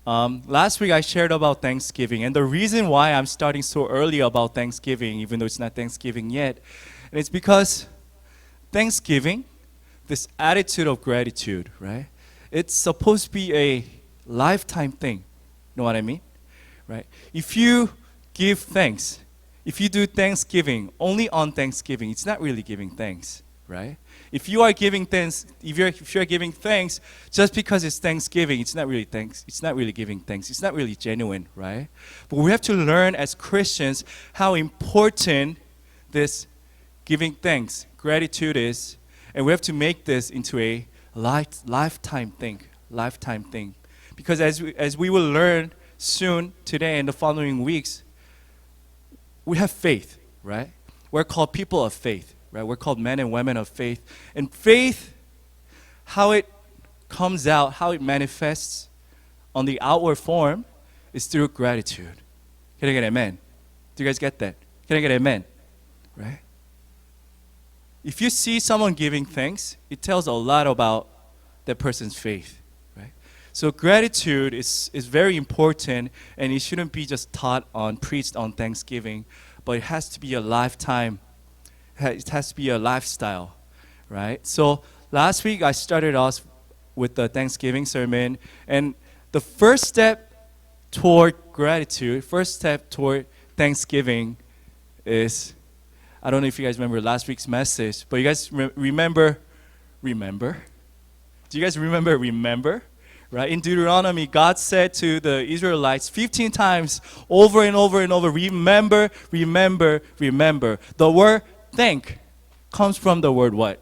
Last week I shared about Thanksgiving, and the reason why I'm starting so early about Thanksgiving, even though it's not Thanksgiving yet, and it's because Thanksgiving, this attitude of gratitude, right? It's supposed to be a lifetime thing. Know what I mean? Right? If you give thanks, if you do Thanksgiving only on Thanksgiving, it's not really giving thanks, right? If you are giving thanks, if you're giving thanks just because it's Thanksgiving, it's not really thanks. It's not really giving thanks. It's not really genuine, right? But we have to learn as Christians how important this giving thanks, gratitude is, and we have to make this into a lifetime thing, because as we will learn soon today and the following weeks, we have faith, right? We're called people of faith. Right? We're called men and women of faith. And faith, how it comes out, how it manifests on the outward form is through gratitude. Can I get amen? Do you guys get that? Can I get amen? Right? If you see someone giving thanks, it tells a lot about that person's faith. Right? So gratitude is very important, and it shouldn't be just preached on Thanksgiving, but it has to be a lifetime. It has to be a lifestyle, right? So last week I started off with the Thanksgiving sermon, and the first step toward gratitude, first step toward Thanksgiving is, I don't know if you guys remember last week's message, but you guys remember? Do you guys remember? Right? In Deuteronomy, God said to the Israelites 15 times over and over and over, remember. The word think comes from the word what?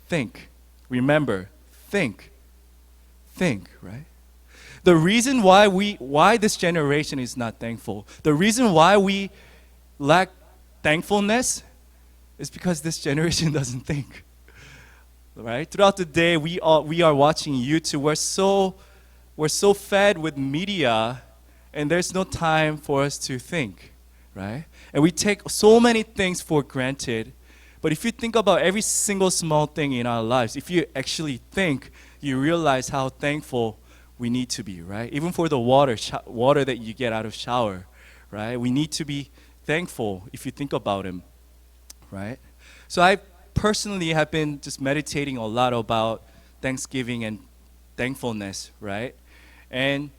Think. Remember. Think, right? The reason why this generation is not thankful, the reason why we lack thankfulness is because this generation doesn't think. Right? Throughout the day, we are watching YouTube. We're so fed with media, and there's no time for us to think. Right? And we take so many things for granted. But if you think about every single small thing in our lives, if you actually think, you realize how thankful we need to be, right? Even for the water that you get out of shower, right? We need to be thankful if you think about them, right? So I personally have been just meditating a lot about Thanksgiving and thankfulness, right? And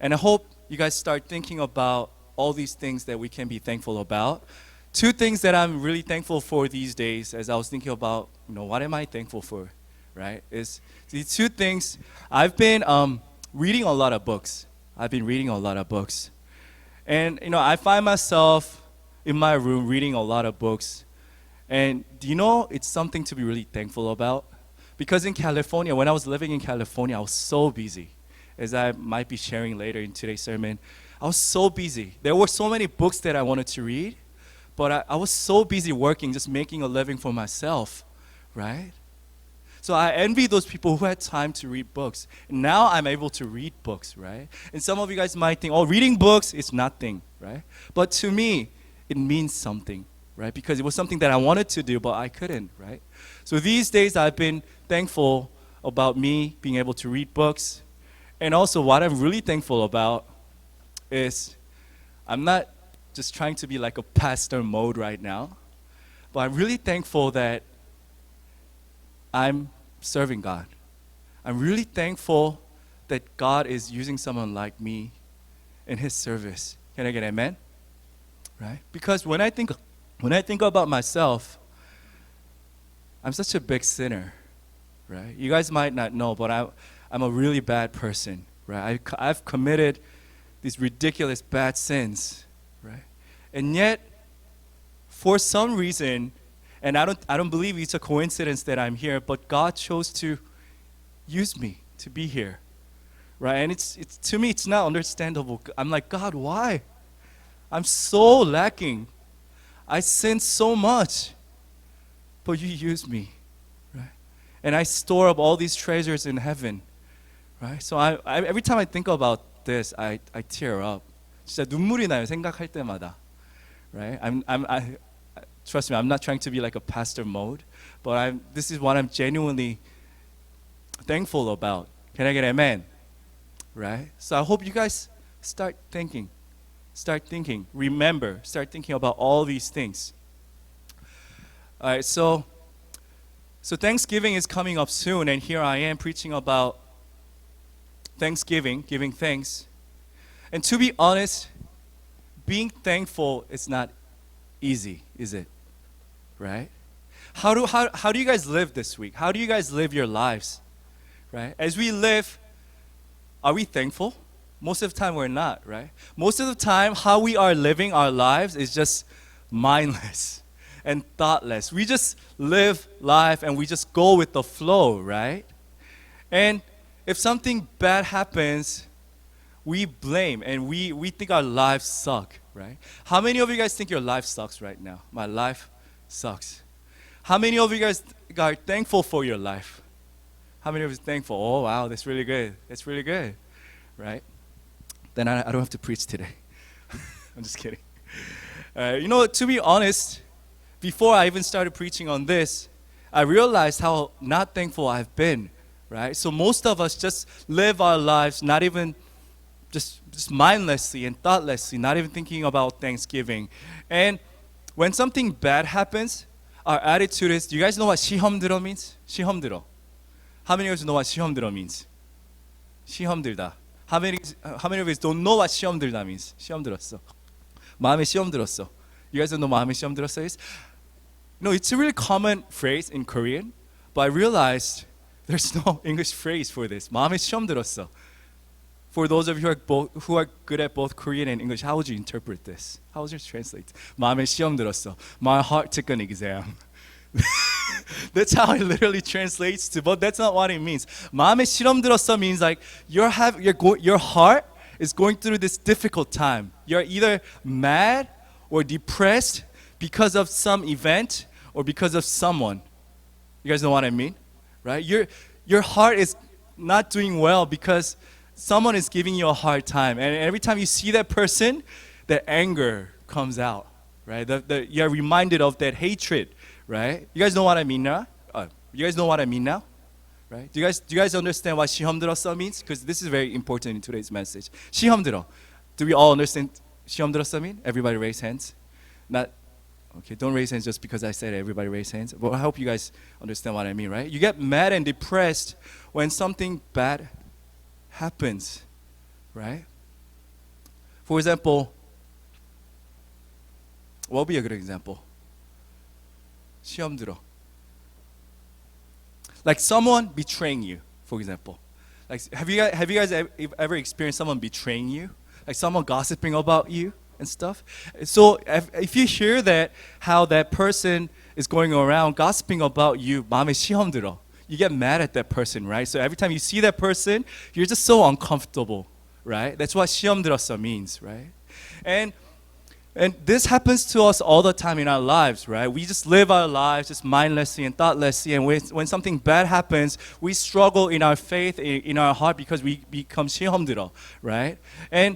I hope you guys start thinking about all these things that we can be thankful about. Two things that I'm really thankful for these days, as I was thinking about, what am I thankful for, right? Is these two things. I've been reading a lot of books. And, I find myself in my room reading a lot of books. And do you know it's something to be really thankful about? Because in California, when I was living in California, I was so busy, as I might be sharing later in today's sermon. I was so busy. There were so many books that I wanted to read, but I was so busy working, just making a living for myself, right? So I envy those people who had time to read books. And now I'm able to read books, right? And some of you guys might think, reading books is nothing, right? But to me, it means something, right? Because it was something that I wanted to do, but I couldn't, right? So these days I've been thankful about me being able to read books. And also what I'm really thankful about is I'm not just trying to be like a pastor mode right now, but I'm really thankful that I'm serving God. I'm really thankful that God is using someone like me in His service. Can I get an amen? Right? Because when I think about myself, I'm such a big sinner, right? You guys might not know, but I'm a really bad person, right? I've committed these ridiculous bad sins, right? And yet, for some reason, and I don't believe it's a coincidence that I'm here, but God chose to use me to be here, right? And it's to me, it's not understandable. I'm like, God, why? I'm so lacking. I sin so much, but you use me, right? And I store up all these treasures in heaven, right? So I every time I think about this, I tear up. 진짜 눈물이 나요. 생각할 때마다, right? Trust me, I'm not trying to be like a pastor mode, but this is what I'm genuinely thankful about. Can I get amen? right? So I hope you guys start thinking, remember, start thinking about all these things. All right, so Thanksgiving is coming up soon, and here I am preaching about Thanksgiving, giving thanks. And to be honest, being thankful is not easy, is it? Right? How do you guys live this week? How do you guys live your lives? Right? As we live, are we thankful? Most of the time we're not, right? Most of the time how we are living our lives is just mindless and thoughtless. We just live life and we just go with the flow, right? And if something bad happens, we blame and we think our lives suck, right? How many of you guys think your life sucks right now? My life sucks. How many of you guys are thankful for your life? How many of you are thankful? Oh, wow, that's really good. That's really good, right? Then I don't have to preach today. I'm just kidding. To be honest, before I even started preaching on this, I realized how not thankful I've been, right? So most of us just live our lives not even just mindlessly and thoughtlessly, not even thinking about Thanksgiving. And when something bad happens, our attitude is, do you guys know what 시험 들어 means? 시험 들어. How many of you know what 시험 들어 means? 시험 들다. How many of you don't know what 시험 들다 means? 시험 들었어. 마음에 시험 들었어. You guys don't know 마음에 시험 들었어 is? No, it's a really common phrase in Korean, but I realized there's no English phrase for this. 마음에 시험 들었어. For those of you who are good at both Korean and English, how would you interpret this? How would you translate? 마음에 시험 들었어. My heart took an exam. That's how it literally translates to, but that's not what it means. 마음에 시험 들었어 means like your heart is going through this difficult time. You're either mad or depressed because of some event or because of someone. You guys know what I mean? Right? Your heart is not doing well because someone is giving you a hard time. And every time you see that person, that anger comes out. Right? You're reminded of that hatred. Right? You guys know what I mean now? You guys know what I mean now? Right? Do you guys understand what 시험 들었어 means? Because this is very important in today's message. 시험 들어. Do we all understand 시험 들었어 mean? Everybody raise hands. Not okay, don't raise hands just because I said everybody raise hands. But I hope you guys understand what I mean, right? You get mad and depressed when something bad happens, right? For example, what would be a good example? 시험 들어. Like someone betraying you, for example. Like have you guys ever experienced someone betraying you? Like someone gossiping about you and stuff? So if you hear that, how that person is going around gossiping about you, 마음에 시험 들어. You get mad at that person, right? So every time you see that person, you're just so uncomfortable, right? That's what 시험 들었어 means, right? And this happens to us all the time in our lives, right? We just live our lives just mindlessly and thoughtlessly, and when something bad happens, we struggle in our faith, in our heart, because we become 시험 들어, right? And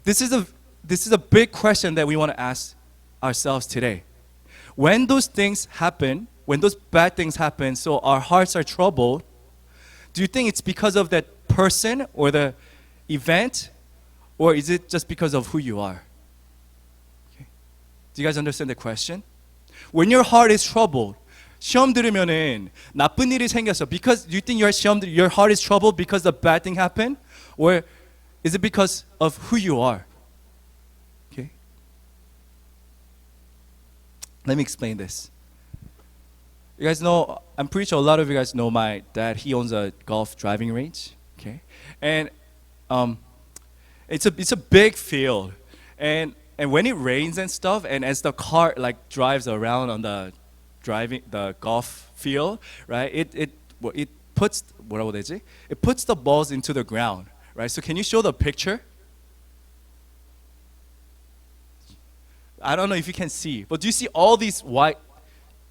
this is a big question that we want to ask ourselves today. When those things happen, when those bad things happen, so our hearts are troubled, do you think it's because of that person or the event, or is it just because of who you are? Do you guys understand the question? When your heart is troubled, 시험 들으면은 나쁜 일이 생겼어. Because do you think your heart is troubled because the bad thing happened, or is it because of who you are? Okay. Let me explain this. You guys know, I'm pretty sure a lot of you guys know my dad. He owns a golf driving range. Okay, and it's a big field, and when it rains and stuff, and as the car like drives around on the golf field, right? It puts It puts the balls into the ground, right? So can you show the picture? I don't know if you can see, but do you see all these white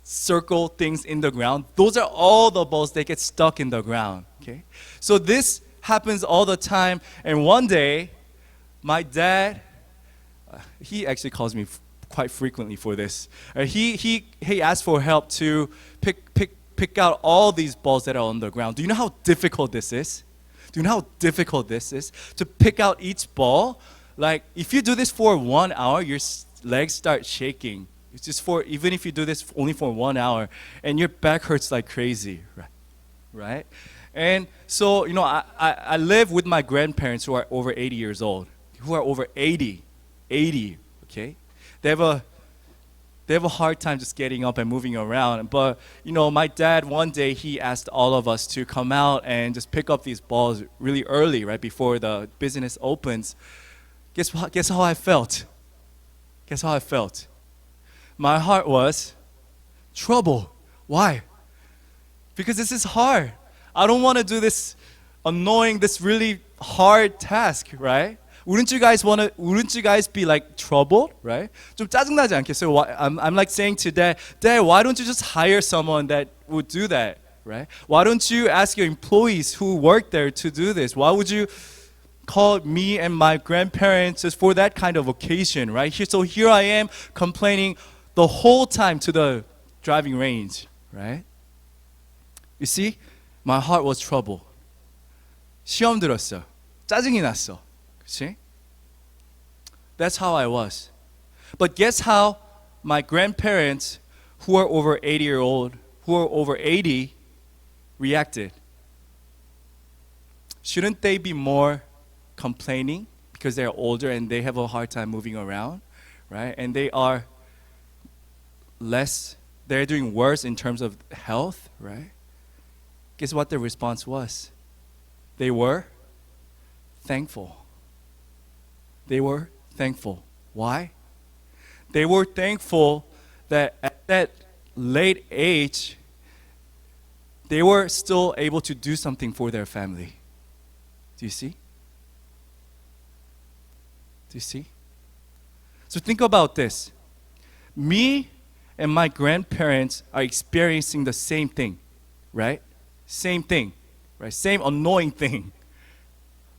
circle things in the ground? Those are all the balls that get stuck in the ground. Okay, so this happens all the time, and one day, my dad. He actually calls me quite frequently for this. He asked for help to pick out all these balls that are on the ground. Do you know how difficult this is? Do you know how difficult this is? To pick out each ball. Like, if you do this for 1 hour, your legs start shaking. It's just even if you do this only for 1 hour, and your back hurts like crazy, right? And so, I live with my grandparents who are over 80 years old, who are over 80, okay? They have a hard time just getting up and moving around. But, my dad, one day, he asked all of us to come out and just pick up these balls really early, right before the business opens. Guess how I felt? Guess how I felt? My heart was trouble. Why? Because this is hard. I don't want to do this really hard task, right? Wouldn't you guys be like troubled, right? 좀 짜증나지 않겠어요? I'm like saying to Dad, why don't you just hire someone that would do that, right? Why don't you ask your employees who work there to do this? Why would you call me and my grandparents just for that kind of occasion, right? So here I am complaining the whole time to the driving range, right? You see, my heart was troubled. 시험 들었어. 짜증이 났어. 그치? That's how I was. But guess how my grandparents who are over 80 reacted? Shouldn't they be more complaining because they're older and they have a hard time moving around, right? And they're doing worse in terms of health, right? Guess what the response was? They were thankful. They were thankful. Why? They were thankful that at that late age, they were still able to do something for their family. Do you see? Do you see? So think about this. Me and my grandparents are experiencing the same thing, right? Same thing, right? Same annoying thing.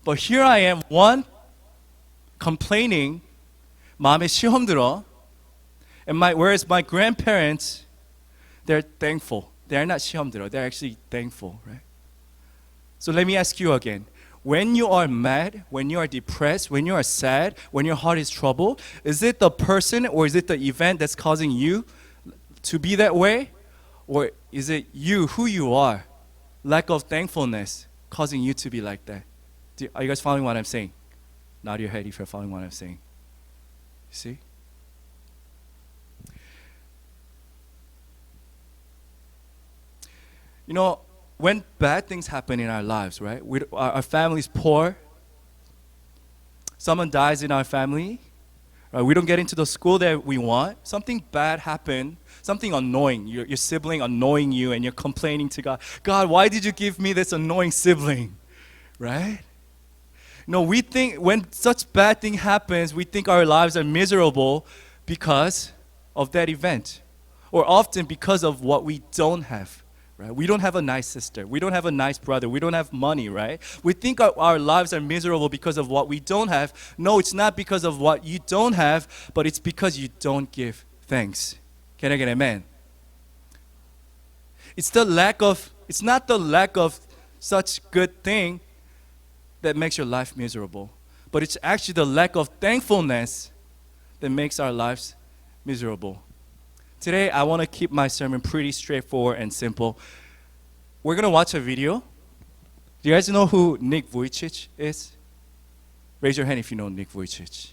But here I am, one, complaining, 마음에 시험 들어, whereas my grandparents, they're thankful. They're not 시험 들어. They're actually thankful, right? So let me ask you again. When you are mad, when you are depressed, when you are sad, when your heart is troubled, is it the person or is it the event that's causing you to be that way? Or is it you, who you are, lack of thankfulness, causing you to be like that? Are you guys following what I'm saying? Nod your head if you're following what I'm saying. You see? When bad things happen in our lives, right? Our family's poor. Someone dies in our family. Right? We don't get into the school that we want. Something bad happened. Something annoying. Your sibling annoying you and you're complaining to God. God, why did you give me this annoying sibling? Right? We think when such bad thing happens, we think our lives are miserable because of that event. Or often because of what we don't have. Right? We don't have a nice sister. We don't have a nice brother. We don't have money, right? We think our lives are miserable because of what we don't have. No, it's not because of what you don't have, but it's because you don't give thanks. Can I get an amen? It's not the lack of such good thing that makes your life miserable, but it's actually the lack of thankfulness that makes our lives miserable. Today, I want to keep my sermon pretty straightforward and simple. We're going to watch a video. Do you guys know who Nick Vujicic is? Raise your hand if you know Nick Vujicic.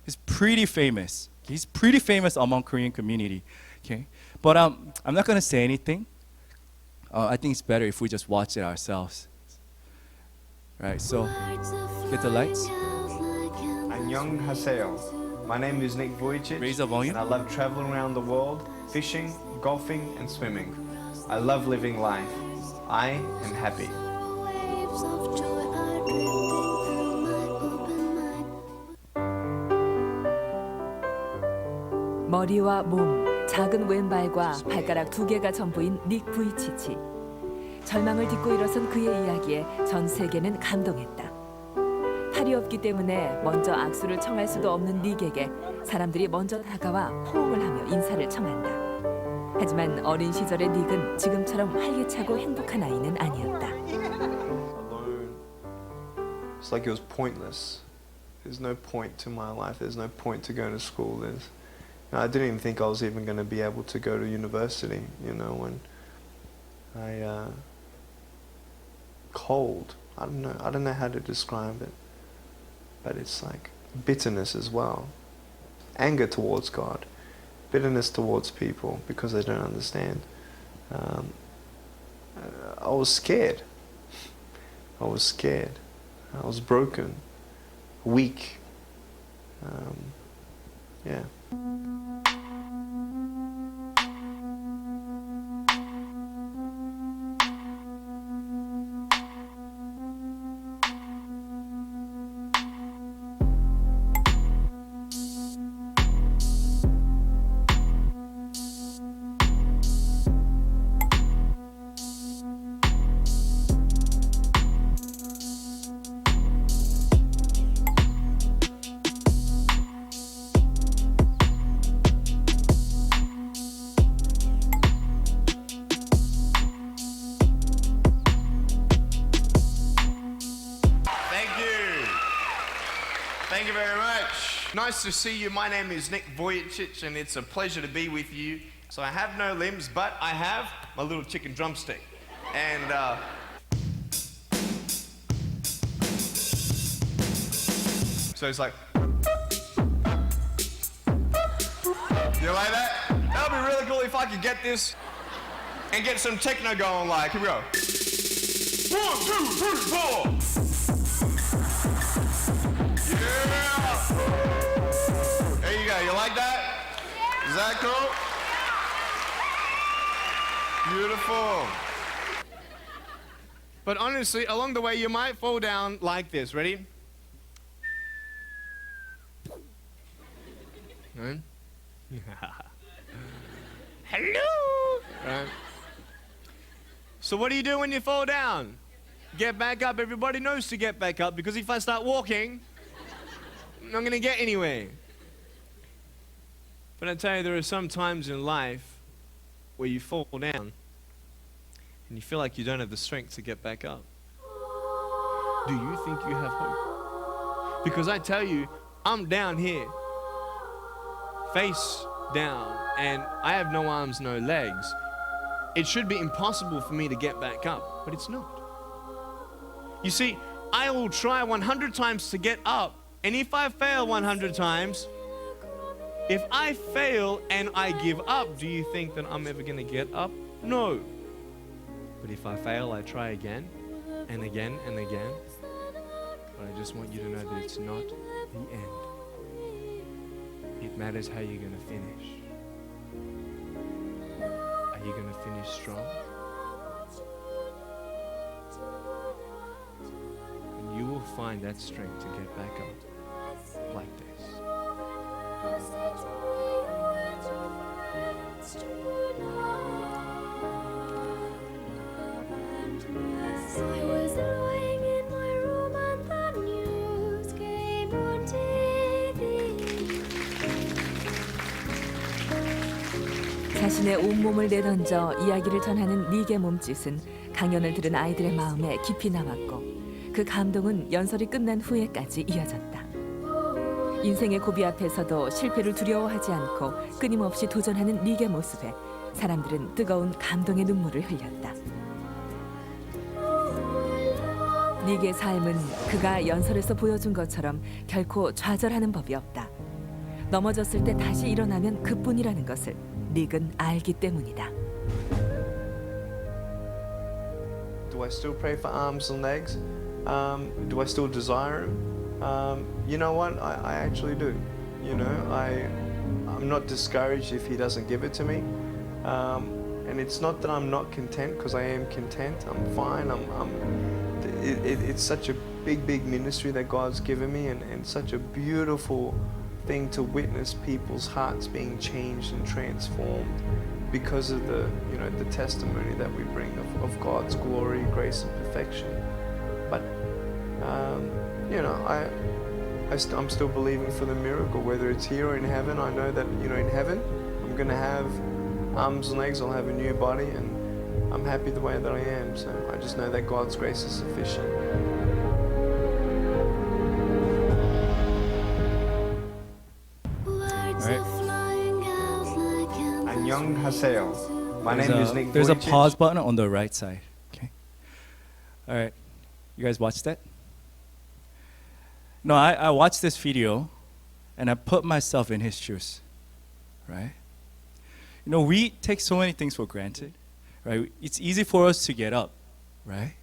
He's pretty famous. He's pretty famous among Korean community. Okay, but I'm not going to say anything. I think it's better if we just watch it ourselves. Right, so get the lights. 안녕하세요. My name is Nick Vujicic, Raise the volume. and I love traveling around the world, fishing, golfing, and swimming. I love living life. I am happy. 머리와 몸, 작은 왼발과 발가락 2개가 전부인 닉 부이치치. 절망을 딛고 일어선 그의 이야기에 전 세계는 감동했다. 팔이 없기 때문에 먼저 악수를 청할 수도 없는 닉에게 사람들이 먼저 다가와 포옹을 하며 인사를 청한다. 하지만 어린 시절의 닉은 지금처럼 활기차고 행복한 아이는 아니었다. Alone It's like it was pointless. There's no point to my life. There's no point to going to school. I didn't even think I was even going to be able to go to university, when cold. I don't know how to describe it. But it's like bitterness as well. Anger towards God. Bitterness towards people because they don't understand. I was scared. I was scared. I was broken. Weak. Yeah. Thank you very much. Nice to see you. My name is Nick Vujicic, and it's a pleasure to be with you. So I have no limbs, but I have my little chicken drumstick. And so it's like, you like that? That would be really cool if I could get this and get some techno going. Like, here we go. 1, 2, 3, 4. Yeah! There you go. You like that? Is that cool? Beautiful. But honestly, along the way, you might fall down like this. Ready? Right? Hello! Right. So what do you do when you fall down? Get back up. Everybody knows to get back up, because if I start walking, I'm not going to get anywhere. But I tell you, there are some times in life where you fall down and you feel like you don't have the strength to get back up. Do you think you have hope? Because I tell you, I'm down here, face down, and I have no arms, no legs. It should be impossible for me to get back up, but it's not. You see, I will try 100 times to get up, and if I fail 100 times, if I fail and I give up, do you think that I'm ever going to get up? No. But if I fail, I try again and again and again. But I just want you to know that it's not the end. It matters how you're going to finish. Are you going to finish strong? And you will find that strength to get back up like this. I was lying in my room and the news came on TV. 자신의 온몸을 내던져 이야기를 전하는 닉의 몸짓은 강연을 들은 아이들의 마음에 깊이 남았고, 그 감동은 연설이 끝난 후에까지 이어졌다. 인생의 고비 앞에서도 실패를 두려워하지 않고 끊임없이 도전하는 닉의 모습에 사람들은 뜨거운 감동의 눈물을 흘렸다. 닉의 삶은 그가 연설에서 보여준 것처럼 결코 좌절하는 법이 없다. 넘어졌을 때 다시 일어나면 그뿐이라는 것을 닉은 알기 때문이다. Do I still pray for arms and legs? Do I still desire them? You know what? I actually do. You know, I'm not discouraged if he doesn't give it to me. And it's not that I'm not content, because I am content. I'm fine. It's such a big ministry that God's given me, and such a beautiful thing to witness people's hearts being changed and transformed because of the testimony that we bring of God's glory, grace, and perfection. But I'm still believing for the miracle, whether it's here or in heaven. I know that in heaven I'm going to have arms and legs. I'll have a new body, and I'm happy the way that I am. So I just know that God's grace is sufficient. 안녕하세요. My name is Nick There's a Vujicic. pause button on the right side. Okay. All right. You guys watch that? No, I watched this video and I put myself in his shoes. Right? You know, we take so many things for granted. Right? It's easy for us to get up. Right?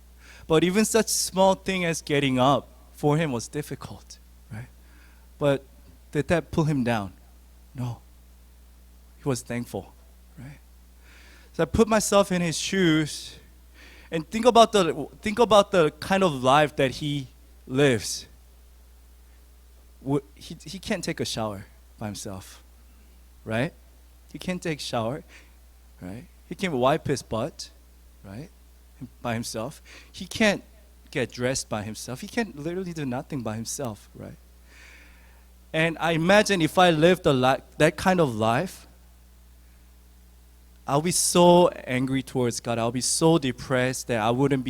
But even such small thing as getting up for him was difficult. Right? But did that pull him down? No. He was thankful. Right? So I put myself in his shoes and think about the kind of life that he lives. He can't take a shower by himself, right? He can't take a shower, right? He can't wipe his butt, right, by himself. He can't get dressed by himself. He can't literally do nothing by himself, right? And I imagine if I lived that kind of life, I'll be so angry towards God. I'll be so depressed that I wouldn't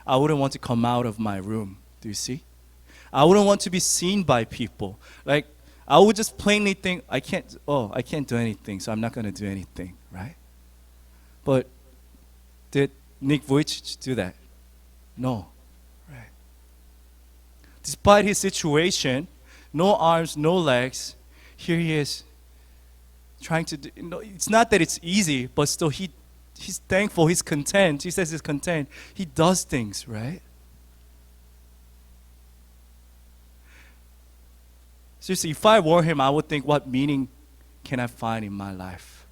want to come out of my room. Do you see? I wouldn't want to be seen by people. Like, I would just plainly think, I can't do anything, so I'm not going to do anything, right? But did Nick Vujicic do that? No, right? Despite his situation, no arms, no legs, here he is trying to do, it's not that it's easy, but still he's thankful, he's content. He says he's content. He does things, right? Seriously, if I were him, I would think, what meaning can I find in my life?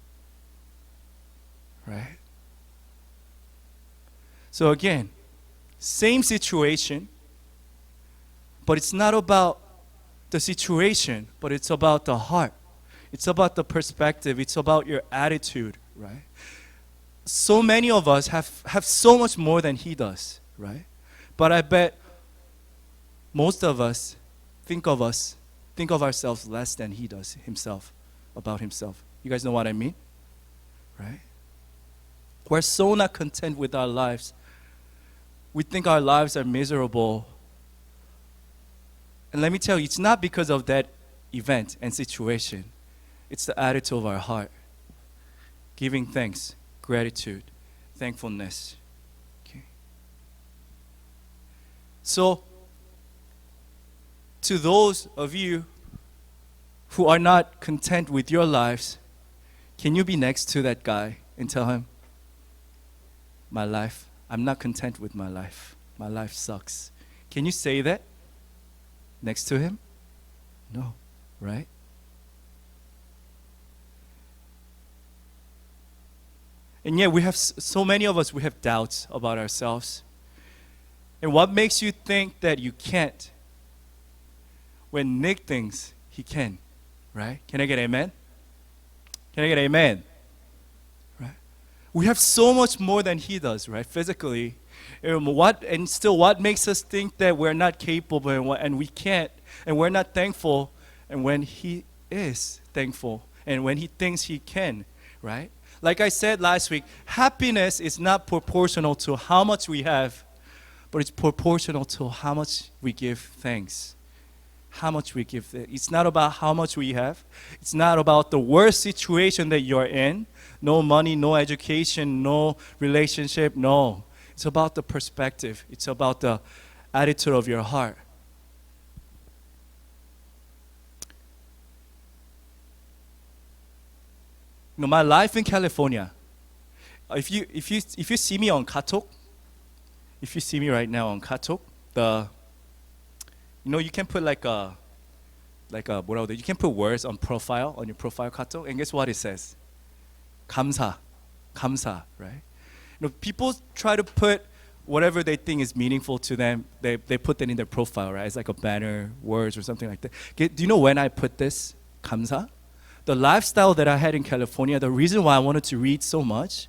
Right? So again, same situation, but it's not about the situation, but it's about the heart. It's about the perspective. It's about your attitude, right? So many of us have so much more than he does, right? But I bet most of us think of ourselves less than he does himself, about himself. You guys know what I mean? Right? We're so not content with our lives. We think our lives are miserable. And let me tell you, it's not because of that event and situation. It's the attitude of our heart. Giving thanks, gratitude, thankfulness. Okay. So, to those of you who are not content with your lives, can you be next to that guy and tell him, my life, I'm not content with my life. My life sucks. Can you say that next to him? No, right? And yet we have so many of us, we have doubts about ourselves. And what makes you think that you can't when Nick thinks he can, right? Can I get amen? Can I get amen? Right? We have so much more than he does, right? Physically. And still what makes us think that we're not capable and we can't and we're not thankful, and when he is thankful and when he thinks he can, right? Like I said last week, happiness is not proportional to how much we have, but it's proportional to how much we give thanks. How much we give. It's not about how much we have. It's not about the worst situation that you're in. No money, no education, no relationship. No. It's about the perspective. It's about the attitude of your heart. You know, my life in California. If you see me on Katok, if you see me right now on Katok, you can put you can put words on your profile 카톡, and guess what it says? 감사, right? People try to put whatever they think is meaningful to them. They put that in their profile, right? It's like a banner, words, or something like that. Do you know when I put this 감사? The lifestyle that I had in California, the reason why I wanted to read so much,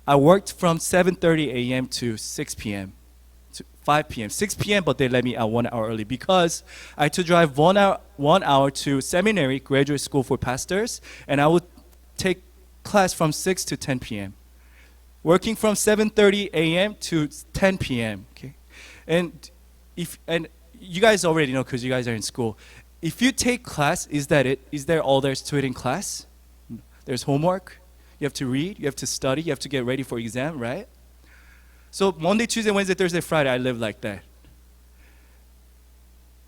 I worked from 7:30 a.m. to 6 p.m. 5 p.m., 6 p.m., but they let me out 1 hour early because I had to drive 1 hour to seminary, graduate school for pastors, and I would take class from 6 to 10 p.m. Working from 7:30 a.m. to 10 p.m. Okay, and you guys already know because you guys are in school. If you take class, is that it? Is there all there's to it in class? There's homework, You have to read, you have to study, you have to get ready for exam, right? So Monday, Tuesday, Wednesday, Thursday, Friday, I live like that.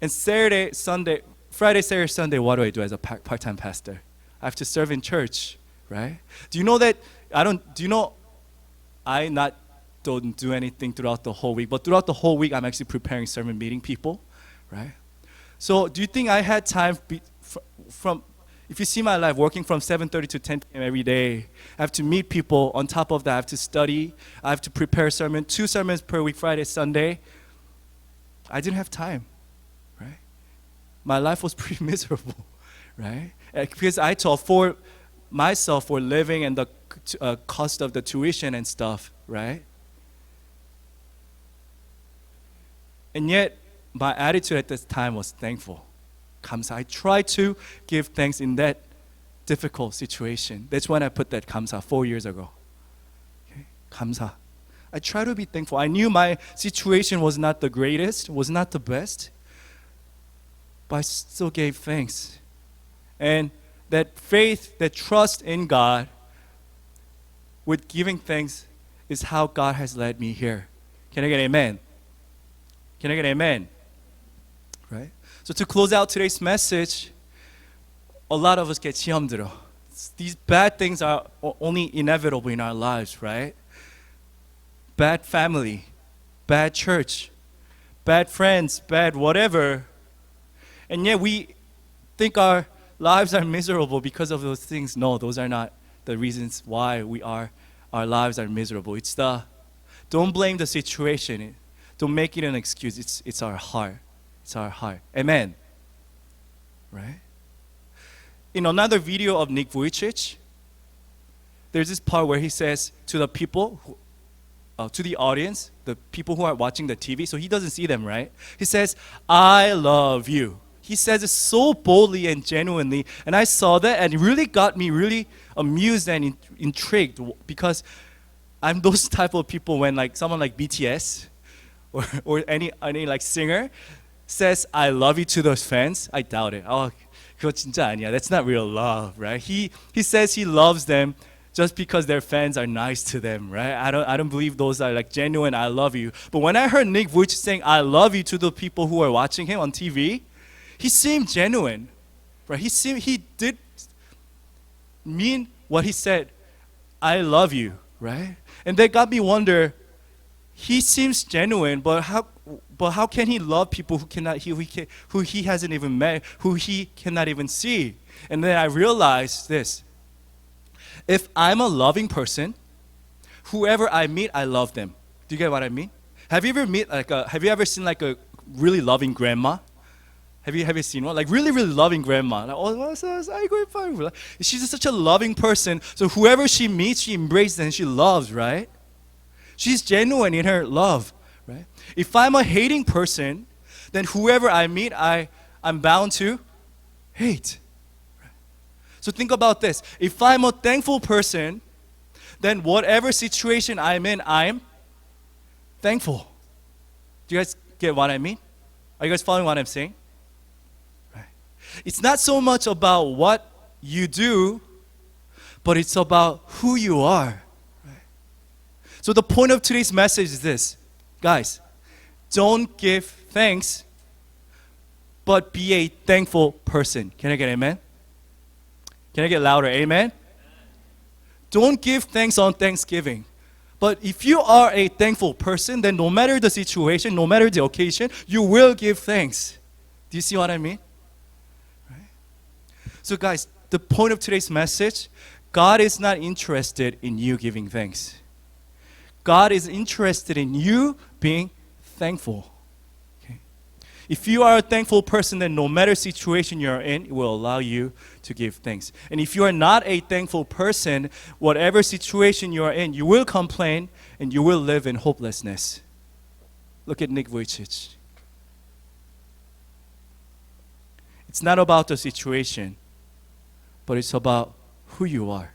And Saturday, Sunday, Friday, Saturday, Sunday, what do I do as a part-time pastor? I have to serve in church, right? Do you know that I don't do anything throughout the whole week, but throughout the whole week, I'm actually preparing sermon, meeting people, right? So do you think I had time from if you see my life working from 7:30 to 10 p.m. every day, I have to meet people. On top of that, I have to study. I have to prepare sermon, 2 sermons per week, Friday, Sunday. I didn't have time, right? My life was pretty miserable, right? Because I thought for myself for living and the cost of the tuition and stuff, right? And yet, my attitude at this time was thankful. 감사. I tried to give thanks in that difficult situation. That's when I put that 감사 4 years ago. Okay? 감사. I try to be thankful. I knew my situation was not the greatest, was not the best, but I still gave thanks. And that faith, that trust in God with giving thanks is how God has led me here. Can I get amen? Can I get amen? Right? So to close out today's message, a lot of us get 시험 들어. These bad things are only inevitable in our lives, right? Bad family, bad church, bad friends, bad whatever. And yet we think our lives are miserable because of those things. No, those are not the reasons why our lives are miserable. Don't blame the situation. Don't make it an excuse. It's our heart. It's our heart. Amen. Right? In another video of Nick Vujicic, there's this part where he says to the people, to the audience, the people who are watching the TV, so he doesn't see them, right? He says, I love you. He says it so boldly and genuinely, and I saw that, and it really got me really amused and intrigued, because I'm those type of people when like someone like BTS or any like singer says I love you to those fans, I doubt it. Oh, 그거 진짜 아니야. That's not real love, right? He says he loves them just because their fans are nice to them, right? I don't believe those are like genuine I love you. But when I heard Nick Vujicic saying I love you to the people who are watching him on TV, he seemed genuine, right? He did mean what he said. I love you, right? And that got me wonder. He seems genuine, but how can he love people who he hasn't even met, who he cannot even see? And then I realized this: if I'm a loving person, whoever I meet, I love them. Do you get what I mean? Have you ever seen like a really loving grandma? Have you seen one? Like really, really loving grandma. Like, she's just such a loving person. So whoever she meets, she embraces and she loves, right? She's genuine in her love, right? If I'm a hating person, then whoever I meet, I'm bound to hate. Right? So think about this. If I'm a thankful person, then whatever situation I'm in, I'm thankful. Do you guys get what I mean? Are you guys following what I'm saying? Right. It's not so much about what you do, but it's about who you are. So the point of today's message is this. Guys, don't give thanks, but be a thankful person. Can I get amen? Can I get louder? Amen? Don't give thanks on Thanksgiving. But if you are a thankful person, then no matter the situation, no matter the occasion, you will give thanks. Do you see what I mean? Right? So guys, the point of today's message, God is not interested in you giving thanks. God is interested in you being thankful. Okay? If you are a thankful person, then no matter situation you're in, it will allow you to give thanks. And if you are not a thankful person, whatever situation you are in, you will complain and you will live in hopelessness. Look at Nick Vujicic. It's not about the situation, but it's about who you are.